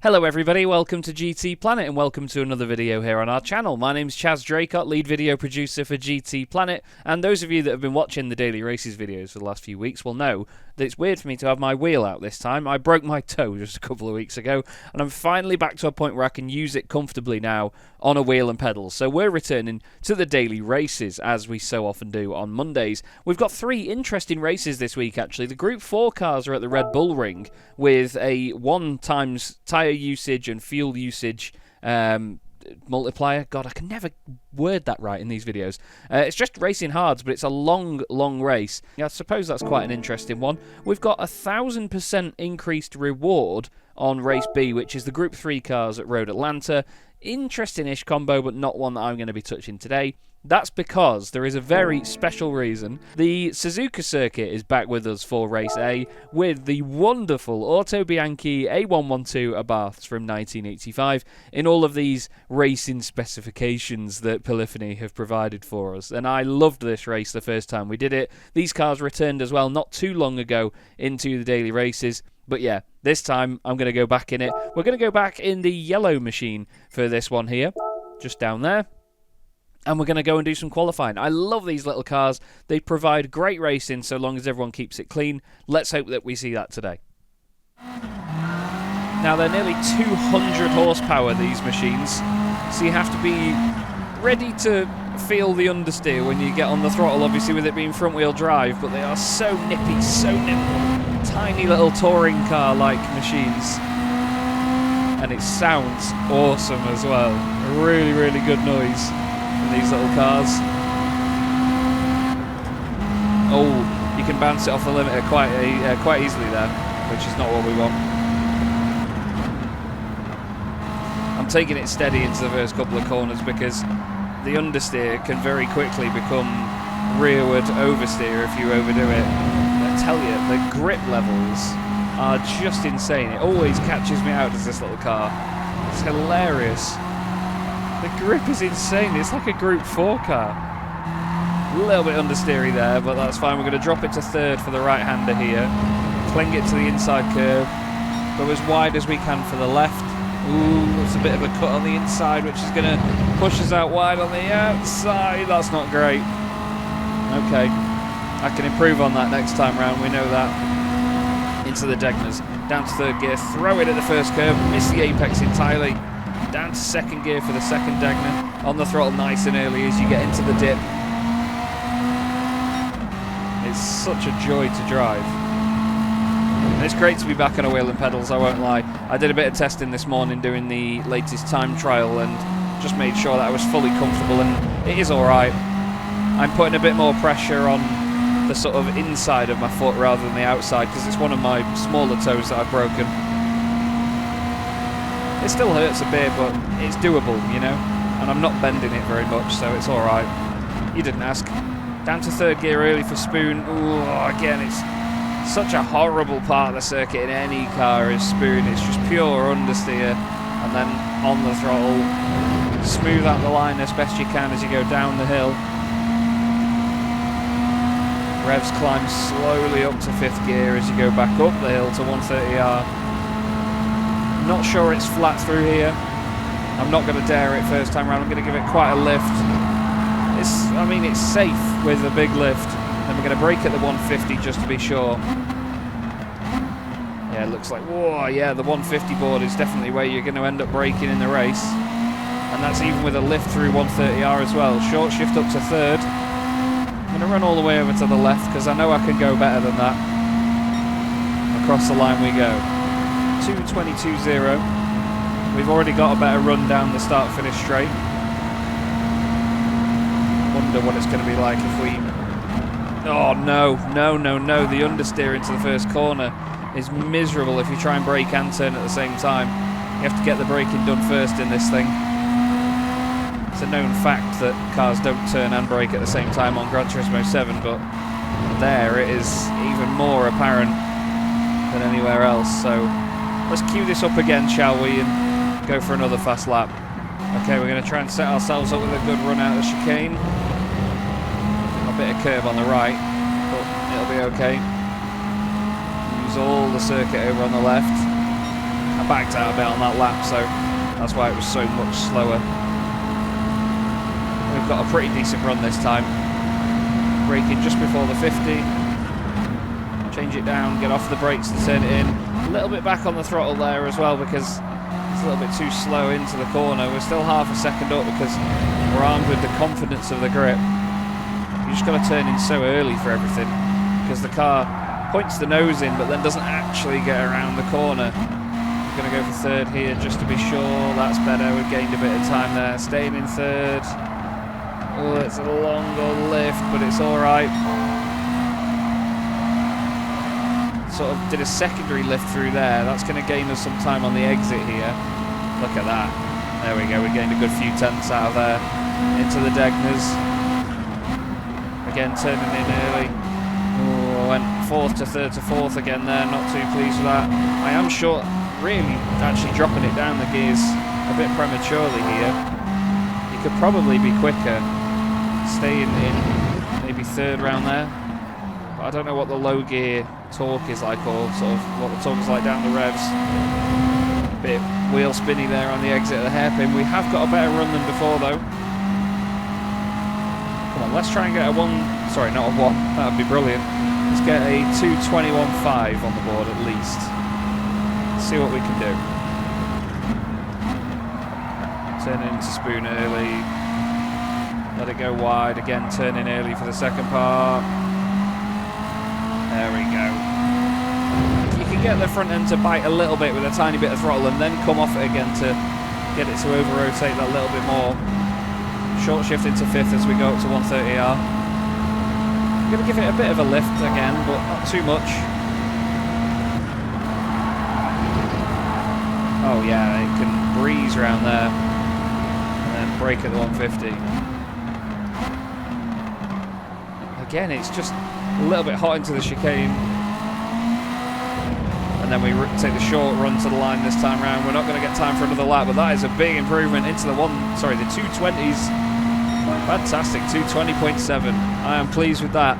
Hello everybody, welcome to GT Planet and welcome to another video here on our channel. My name's Chaz Draycott, lead video producer for GT Planet, and those of you that have been watching the daily races videos for the last few weeks will know that it's weird for me to have my wheel out this time. I broke my toe just a couple of weeks ago and I'm finally back to a point where I can use it comfortably now on a wheel and pedals. So we're returning to the daily races as we so often do on Mondays. We've got three interesting races this week actually. The Group 4 cars are at the Red Bull Ring with a 1 times tyre usage and fuel usage multiplier. God, I can never word that right in these videos. It's just racing hards, but it's a long race. Yeah, I suppose that's quite an interesting one. We've got 1,000% increased reward on race B, which is the Group 3 cars at Road Atlanta. Interesting-ish combo, but not one that I'm going to be touching today. That's because there is a very special reason. The Suzuka circuit is back with us for race A with the wonderful Autobianchi A112 Abarths from 1985 in all of these racing specifications that Polyphony have provided for us. And I loved this race the first time we did it. These cars returned as well not too long ago into the daily races. But yeah, this time I'm going to go back in it. We're going to go back in the yellow machine for this one here, just down there. And we're going to go and do some qualifying. I love these little cars. They provide great racing so long as everyone keeps it clean. Let's hope that we see that today. Now, they're nearly 200 horsepower, these machines. So you have to be ready to feel the understeer when you get on the throttle, obviously with it being front-wheel drive. But they are so nippy, so nimble. Tiny little touring car-like machines. And it sounds awesome as well. A really good noise. These little cars. Oh, you can bounce it off the limiter quite easily there, which is not what we want. I'm taking it steady into the first couple of corners because the understeer can very quickly become rearward oversteer if you overdo it. I tell you, the grip levels are just insane. It always catches me out as this little car. It's hilarious. The grip is insane. It's like a Group 4 car. A little bit understeery there, but that's fine. We're going to drop it to third for the right-hander here. Cling it to the inside curve. Go as wide as we can for the left. Ooh, it's a bit of a cut on the inside, which is going to push us out wide on the outside. That's not great. Okay. I can improve on that next time round. We know that. Into the Degners. Down to third gear. Throw it at the first curve. Miss the apex entirely. Down to second gear for the second Dagner. On the throttle nice and early as you get into the dip. It's such a joy to drive. And it's great to be back on a wheel and pedals, I won't lie. I did a bit of testing this morning doing the latest time trial and just made sure that I was fully comfortable, and it is alright. I'm putting a bit more pressure on the sort of inside of my foot rather than the outside because it's one of my smaller toes that I've broken. It still hurts a bit, but it's doable, you know? And I'm not bending it very much, so it's alright. You didn't ask. Down to third gear early for Spoon. Ooh, again, it's such a horrible part of the circuit in any car is Spoon. It's just pure understeer. And then on the throttle, smooth out the line as best you can as you go down the hill. Revs climb slowly up to fifth gear as you go back up the hill to 130R. Not sure it's flat through here. I'm not going to dare it first time around. I'm going to give it quite a lift. It's safe with a big lift. Then we're going to brake at the 150 just to be sure. Yeah, it looks like, whoa, yeah, the 150 board is definitely where you're going to end up braking in the race. And that's even with a lift through 130R as well. Short shift up to third. I'm going to run all the way over to the left because I know I can go better than that. Across the line we go. 2:22.0. We've already got a better run down the start-finish straight. Wonder what it's going to be like if we... Oh, no. The understeer into the first corner is miserable if you try and brake and turn at the same time. You have to get the braking done first in this thing. It's a known fact that cars don't turn and brake at the same time on Gran Turismo 7, but there it is even more apparent than anywhere else, so... Let's cue this up again, shall we, and go for another fast lap. Okay, we're going to try and set ourselves up with a good run out of the chicane. A bit of curb on the right, but it'll be okay. Use all the circuit over on the left. I backed out a bit on that lap, so that's why it was so much slower. We've got a pretty decent run this time. Braking just before the 50. Change it down, get off the brakes to turn it in. A little bit back on the throttle there as well because it's a little bit too slow into the corner. We're still half a second up because we're armed with the confidence of the grip. You just got to turn in so early for everything because the car points the nose in but then doesn't actually get around the corner. I'm going to go for third here just to be sure. That's better. We've gained a bit of time there. Staying in third. Oh, it's a longer lift, but it's all right. Sort of did a secondary lift through there. That's going to gain us some time on the exit here. Look at that. There we go. We gained a good few tenths out of there into the Degners. Again, turning in early. Oh, went fourth to third to fourth again there. Not too pleased with that. I am short, really, actually dropping it down the gears a bit prematurely here. You could probably be quicker. Staying in maybe third round there. But I don't know what the low gear torque is like, or sort of what the torque is like down the revs. Bit wheel spinny there on the exit of the hairpin. We have got a better run than before though. Come on, let's try and get a one. Sorry, not a one. That would be brilliant. Let's get a 2:21.5 on the board at least. See what we can do. Turn into spoon early. Let it go wide. Again, turn in early for the second part. There we go. You can get the front end to bite a little bit with a tiny bit of throttle and then come off it again to get it to over-rotate that little bit more. Short shift into fifth as we go up to 130R. I'm going to give it a bit of a lift again, but not too much. Oh yeah, it can breeze around there and then brake at the 150. Again, it's just a little bit hot into the chicane. And then we take the short run to the line this time round. We're not going to get time for another lap, but that is a big improvement into the 220s. Fantastic, 220.7. I am pleased with that.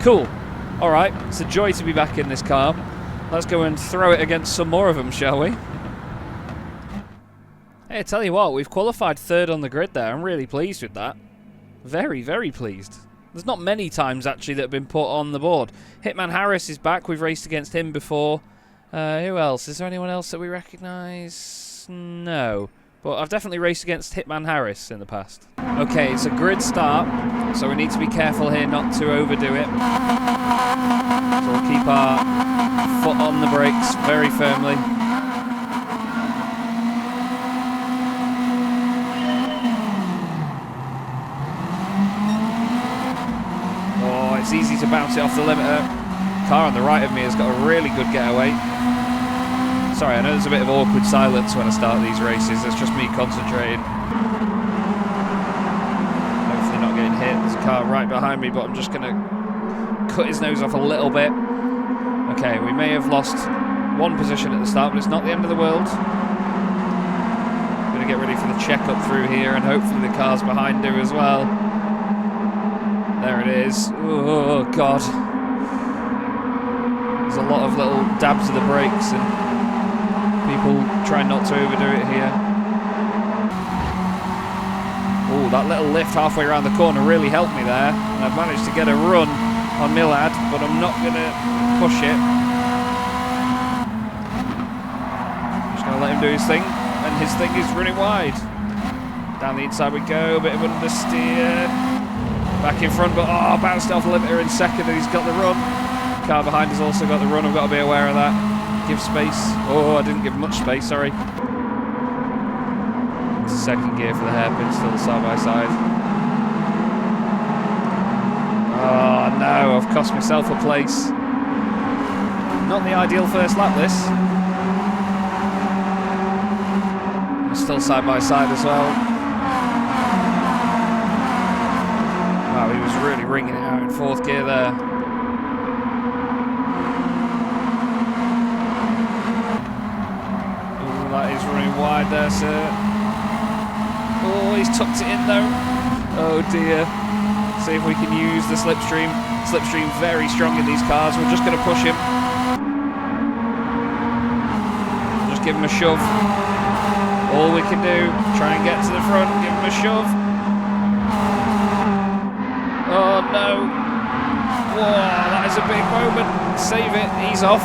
Cool. All right, it's a joy to be back in this car. Let's go and throw it against some more of them, shall we? Hey, I tell you what, we've qualified third on the grid there. I'm really pleased with that. Very, very pleased. There's not many times, actually, that have been put on the board. Hitman Harris is back. We've raced against him before. Who else? Is there anyone else that we recognise? No. But I've definitely raced against Hitman Harris in the past. Okay, it's a grid start, so we need to be careful here not to overdo it. So we'll keep our foot on the brakes very firmly. It's easy to bounce it off the limiter. Car on the right of me has got a really good getaway. Sorry, I know there's a bit of awkward silence when I start these races. It's just me concentrating. Hopefully not getting hit. There's a car right behind me, but I'm just going to cut his nose off a little bit. Okay, we may have lost one position at the start, but it's not the end of the world. I'm going to get ready for the check-up through here, and hopefully the cars behind do as well. There it is. Oh, God. There's a lot of little dabs of the brakes and people trying not to overdo it here. Oh, that little lift halfway around the corner really helped me there. And I've managed to get a run on Milad, but I'm not going to push it. Just going to let him do his thing. And his thing is running wide. Down the inside we go. A bit of understeer. Back in front, but bounced off the limiter in second, and he's got the run. Car behind has also got the run. I've got to be aware of that. Give space. Oh, I didn't give much space, sorry. It's a second gear for the hairpin, still side by side. Oh no, I've cost myself a place. Not the ideal first lap, this. We're still side by side as well. Wow, he was really ringing it out in fourth gear there. Oh, that is running wide there, sir. Oh, he's tucked it in though. Oh dear. See if we can use the slipstream. Slipstream very strong in these cars. We're just going to push him. Just give him a shove. All we can do, try and get to the front, give him a shove. Oh no. Whoa, that is a big moment. Save it, he's off.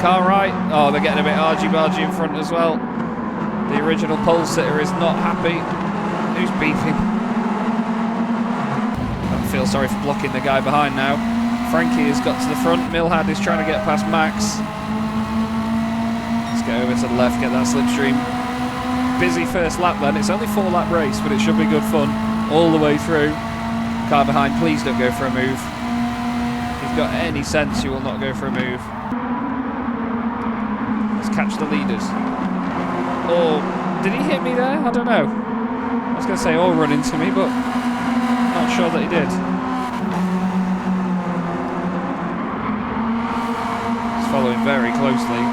Car right. Oh, they're getting a bit argy-bargy in front as well. The original pole sitter is not happy. Who's beeping? I feel sorry for blocking the guy behind now. Frankie has got to the front. Milhad is trying to get past Max. Let's get over to the left, get that slipstream. Busy first lap then. It's only 4-lap race, but it should be good fun all the way through. Car behind, please don't go for a move. If you've got any sense, you will not go for a move. Let's catch the leaders. Oh, did he hit me there? I don't know. I was going to say all run into me, but not sure that he did. He's following very closely.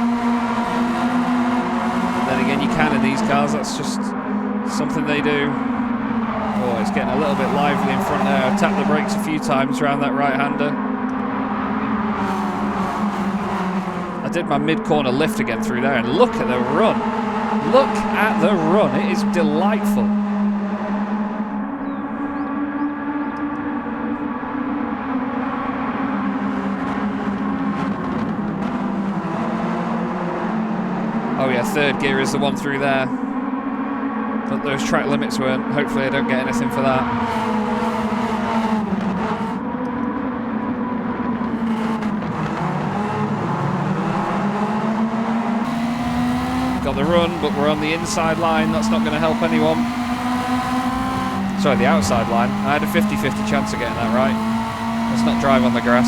Then again, you can in these cars, that's just something they do. Oh, it's getting a little bit lively in front there. I've tapped the brakes a few times around that right-hander. I did my mid-corner lift again through there, and look at the run. Look at the run. It is delightful. Oh yeah, third gear is the one through there. But those track limits weren't. Hopefully I don't get anything for that. Got the run, but we're on the inside line. That's not going to help anyone. Sorry, the outside line. I had a 50-50 chance of getting that right. Let's not drive on the grass.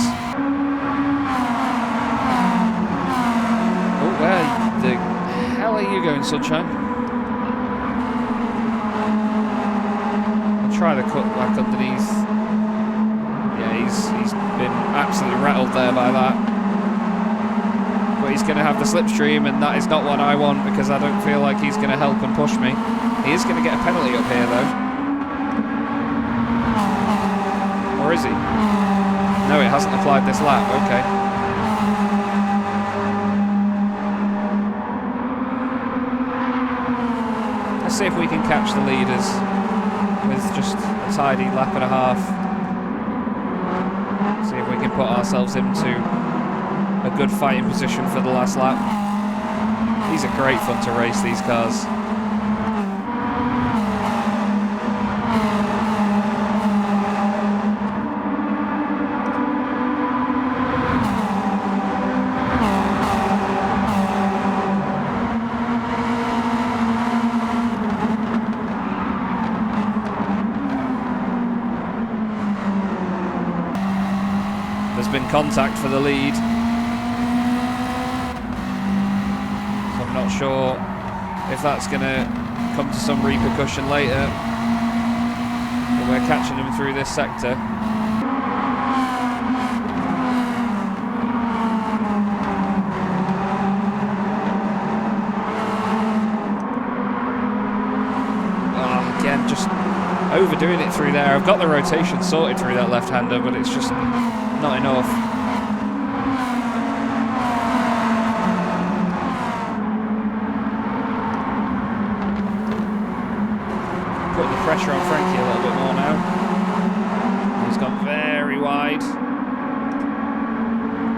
Oh, where the hell are you going, sunshine? I'll try to cut back underneath. Yeah, he's been absolutely rattled there by that. But he's going to have the slipstream, and that is not what I want, because I don't feel like he's going to help and push me. He is going to get a penalty up here, though. Or is he? No, it hasn't applied this lap. Okay. Let's see if we can catch the leaders with just a tidy lap and a half. See if we can put ourselves into a good fighting position for the last lap. These are great fun to race, these cars. There's been contact for the lead. I'm not sure if that's going to come to some repercussion later, but we're catching him through this sector. Again, just overdoing it through there. I've got the rotation sorted through that left-hander, but it's just not enough. Putting the pressure on Frankie a little bit more now. He's gone very wide.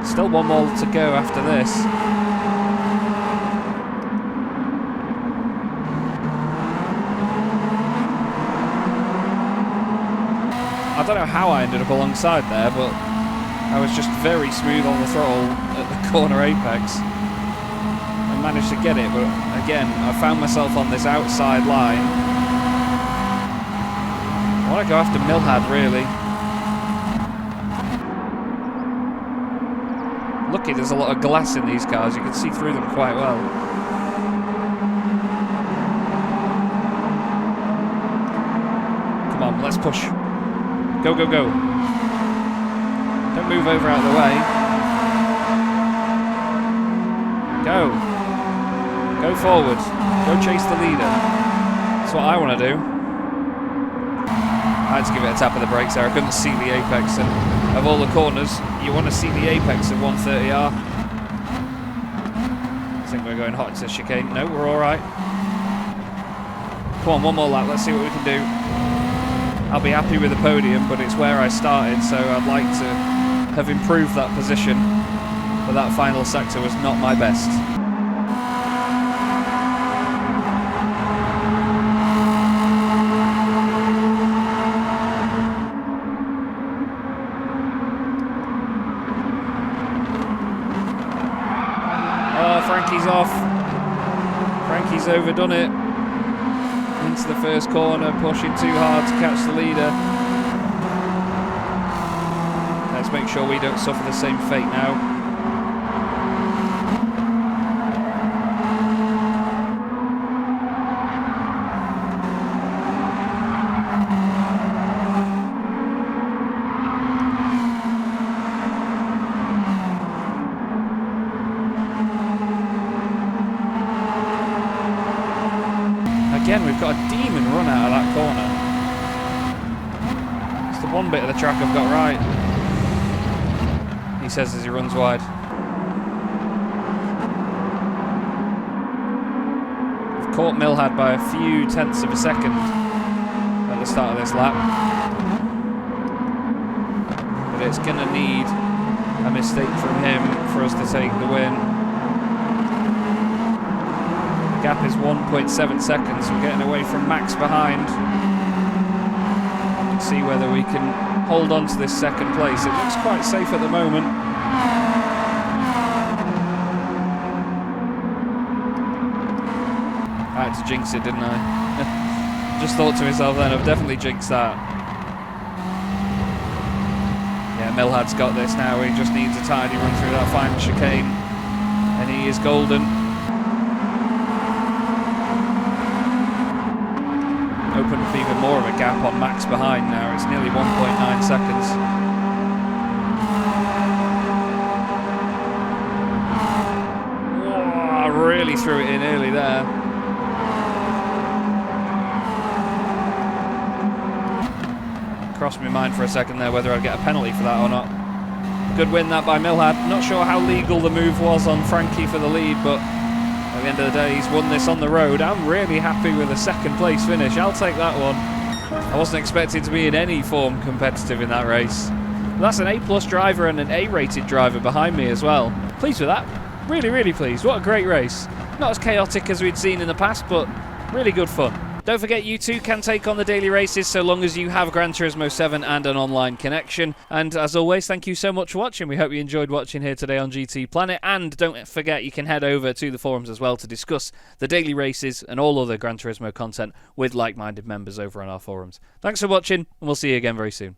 Still one more to go after this. I don't know how I ended up alongside there, but I was just very smooth on the throttle at the corner apex and managed to get it, but again, I found myself on this outside line. I want to go after Milhad, really. Lucky there's a lot of glass in these cars, you can see through them quite well. Come on, let's push. Go, go, go. Don't move over out of the way. Go. Go forward. Go chase the leader. That's what I want to do. I had to give it a tap of the brakes there. I couldn't see the apex. And of all the corners, you want to see the apex of 130R. think we're going hot into the chicane. No, we're alright. Come on, one more lap. Let's see what we can do. I'll be happy with the podium, but it's where I started, so I'd like to have improved that position. But that final sector was not my best. Oh, Frankie's off. Frankie's overdone it. Into the first corner, pushing too hard to catch the leader. Let's make sure we don't suffer the same fate now. Again, we've got a demon run out of that corner. It's the one bit of the track I've got right. He says as he runs wide. We've caught Milhad by a few tenths of a second at the start of this lap. But it's going to need a mistake from him for us to take the win. Gap is 1.7 seconds. We're getting away from Max behind. Let's see whether we can hold on to this second place. It looks quite safe at the moment. I had to jinx it, didn't I? Just thought to myself then, I've definitely jinxed that. Yeah, Milhad's got this now. He just needs a tidy run through that final chicane. And he is golden. Opened up even more of a gap on Max behind now. It's nearly 1.9 seconds. Whoa, I really threw it in early there. Crossed my mind for a second there whether I'd get a penalty for that or not. Good win that by Milhad. Not sure how legal the move was on Frankie for the lead, but at the end of the day, he's won this on the road. I'm really happy with a second place finish. I'll take that one. I wasn't expecting to be in any form competitive in that race. But that's an A+ driver and an A-rated driver behind me as well. Pleased with that. Really, really pleased. What a great race. Not as chaotic as we'd seen in the past, but really good fun. Don't forget, you too can take on the daily races so long as you have Gran Turismo 7 and an online connection. And as always, thank you so much for watching. We hope you enjoyed watching here today on GT Planet. And don't forget, you can head over to the forums as well to discuss the daily races and all other Gran Turismo content with like-minded members over on our forums. Thanks for watching, and we'll see you again very soon.